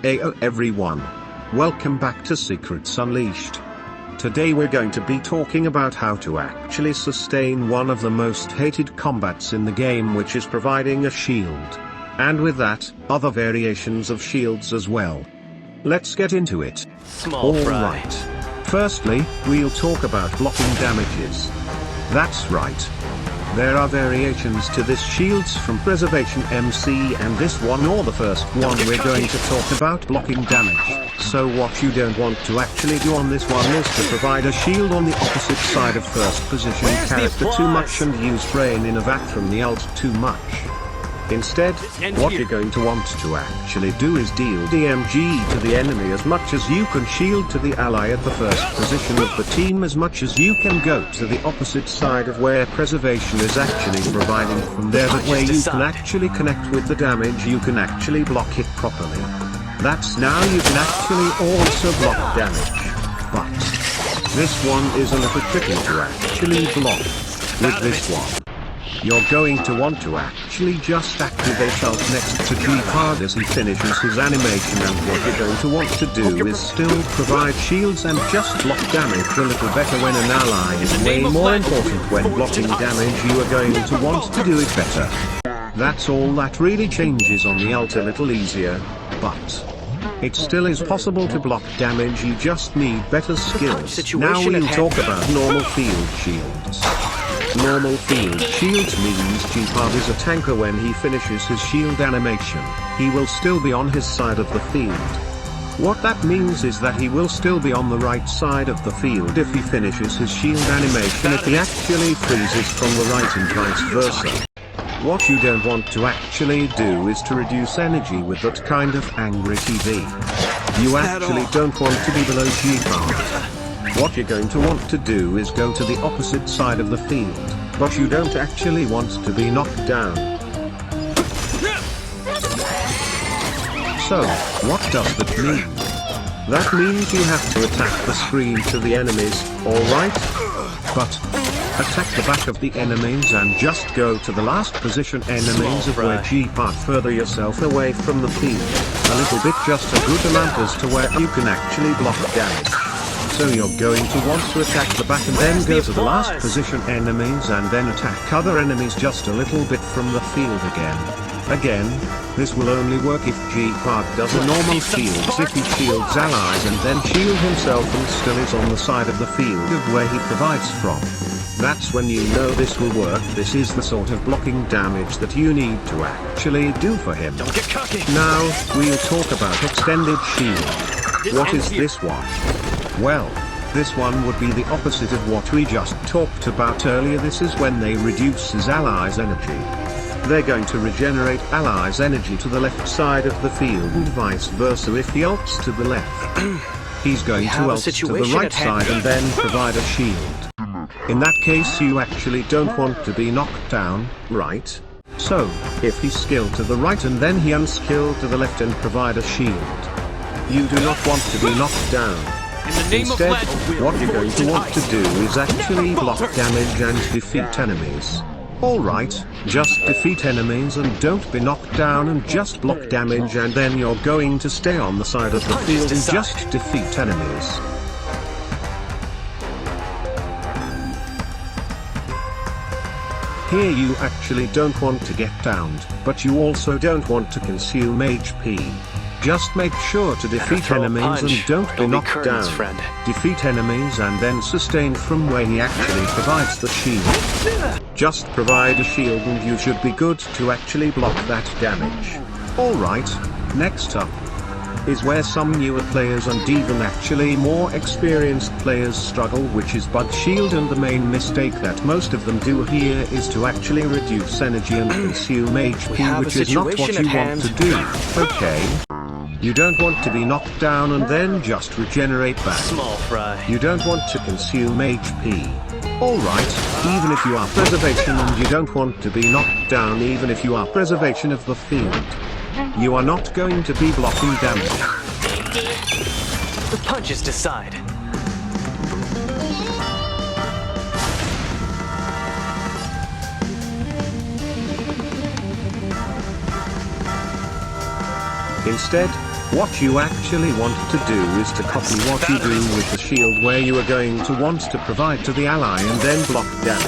Ayo everyone. Welcome back to Secrets Unleashed. Today we're going to be talking about how to actually sustain one of the most hated combats in the game, which is providing a shield. And with that, other variations of shields as well. Let's get into it. Alright. Firstly, we'll talk about blocking damages. That's right. There are variations to this shields from Preservation MC, and this one, or the first one, we're going to talk about blocking damage. So what you don't want to actually do on this one is to provide a shield on the opposite side of first position character too much and use brain in a vat from the ult too much. Instead, what you're going to want to actually do is deal DMG to the enemy as much as you can, shield to the ally at the first position of the team as much as you can, go to the opposite side of where preservation is actually providing. From there, that way you can actually connect with the damage, you can actually block it properly. That's now you can actually also block damage. But this one is a little tricky to actually block. With this one, you're going to want to actually just activate ult next to G-Card as he finishes his animation, and what you're going to want to do is still provide shields and just block damage a little better. When an ally is way more important when blocking damage, you are going to want to do it better. That's all that really changes on the ult, a little easier, but it still is possible to block damage, you just need better skills. Now we'll talk about normal field shields. Normal field shields means G-Card is a tanker. When he finishes his shield animation, he will still be on his side of the field. What that means is that he will still be on the right side of the field if he finishes his shield animation, if he actually freezes from the right and vice versa. What you don't want to actually do is to reduce energy with that kind of angry TV. You actually don't want to be below G-Card. What you're going to want to do is go to the opposite side of the field, but you don't actually want to be knocked down. So, what does that mean? That means you have to attack the screen to the enemies, alright? But attack the back of the enemies and just go to the last position enemies of where G-Part, further yourself away from the field a little bit, just a good amount as to where you can actually block damage. So you're going to want to attack the back and then go to the last position enemies and then attack other enemies just a little bit from the field again. This will only work if G-Card does a normal shields. If he shields allies and then shield himself and still is on the side of the field of where he provides from, that's when you know this will work. This is the sort of blocking damage that you need to actually do for him. Don't get cocky. Now, we'll talk about extended shield. What is this one? Well, this one would be the opposite of what we just talked about earlier. This is when they reduce his allies' energy. They're going to regenerate allies' energy to the left side of the field and vice versa. If he ults to the left, he's going to ult to the right side and then provide a shield. In that case, you actually don't want to be knocked down, right? So, if he skill to the right and then he unskill to the left and provide a shield, you do not want to be knocked down. Instead, what you're going to want to do is actually block damage and defeat enemies. Alright, just defeat enemies and don't be knocked down, and just block damage, and then you're going to stay on the side of the field and just defeat enemies. Here you actually don't want to get downed, but you also don't want to consume HP. Just make sure to defeat enemies and don't be knocked down. Defeat enemies and then sustain from where he actually provides the shield. Just provide a shield and you should be good to actually block that damage. Alright, next up is where some newer players and even actually more experienced players struggle, which is bug shield. And the main mistake that most of them do here is to actually reduce energy and consume HP, which is not what you want to do. Okay. You don't want to be knocked down and then just regenerate back. Small fry. You don't want to consume HP. Alright, even if you are preservation and you don't want to be knocked down, even if you are preservation of the field, you are not going to be blocking damage. The punches decide. Instead, What you actually want to do is to copy what you do with the shield, where you are going to want to provide to the ally and then block damage.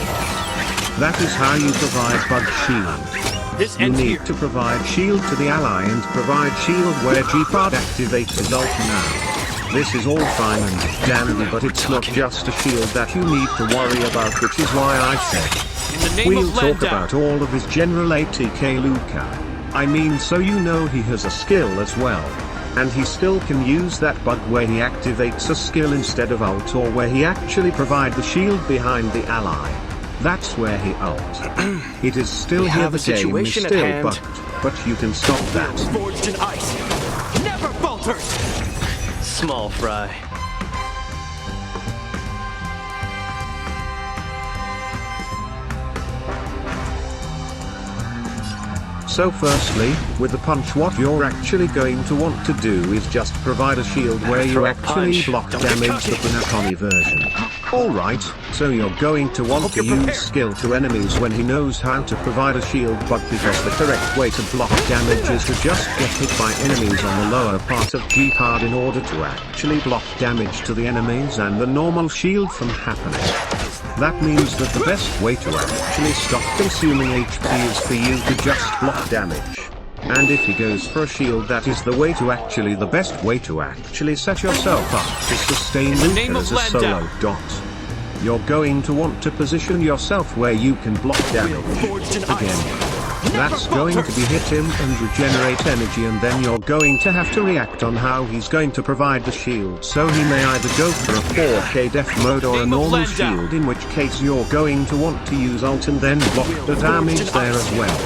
That is how you provide bug shield. You need to provide shield to the ally and provide shield where G-Pod activates his ult now. This is all fine and dandy, but it's not just a shield that you need to worry about, which is why I said we'll talk about all of his general ATK Luca. I mean, so you know he has a skill as well. And he still can use that bug where he activates a skill instead of ult, or where he actually provide the shield behind the ally. That's where he ult. It is still here, the game is still bugged, but you can stop that. Forged in ice, never falters. Small fry. So firstly, with the punch, what you're actually going to want to do is just provide a shield where you actually block damage, the Funakoni version. Alright, so you're going to want to use skill to enemies when he knows how to provide a shield, but because the correct way to block damage is to just get hit by enemies on the lower part of G-Pod in order to actually block damage to the enemies and the normal shield from happening. That means that the best way to actually stop consuming HP is for you to just block damage. And if he goes for a shield, that is the best way to actually set yourself up to sustain Luca as a solo dot. You're going to want to position yourself where you can block damage. Again, that's going to be hit him and regenerate energy, and then you're going to have to react on how he's going to provide the shield, so he may either go for a 4K def mode or a normal shield, in which case you're going to want to use ult and then block the damage there as well.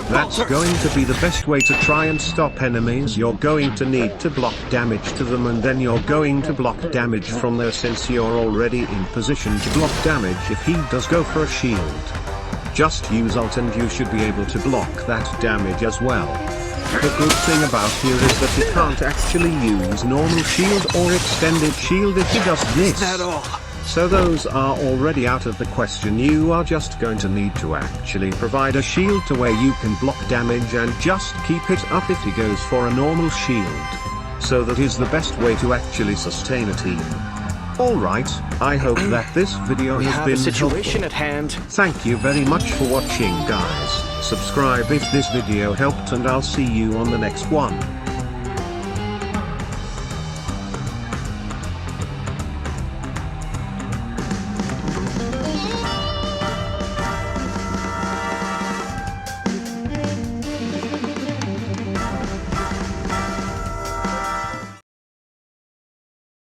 That's going to be the best way to try and stop enemies. You're going to need to block damage to them, and then you're going to block damage from there, since you're already in position to block damage if he does go for a shield. Just use ult and you should be able to block that damage as well. The good thing about here is that he can't actually use normal shield or extended shield if he does this. So those are already out of the question. You are just going to need to actually provide a shield to where you can block damage and just keep it up if he goes for a normal shield. So that is the best way to actually sustain a team. Alright, I hope that this video has been helpful. At hand. Thank you very much for watching, guys. Subscribe if this video helped, and I'll see you on the next one.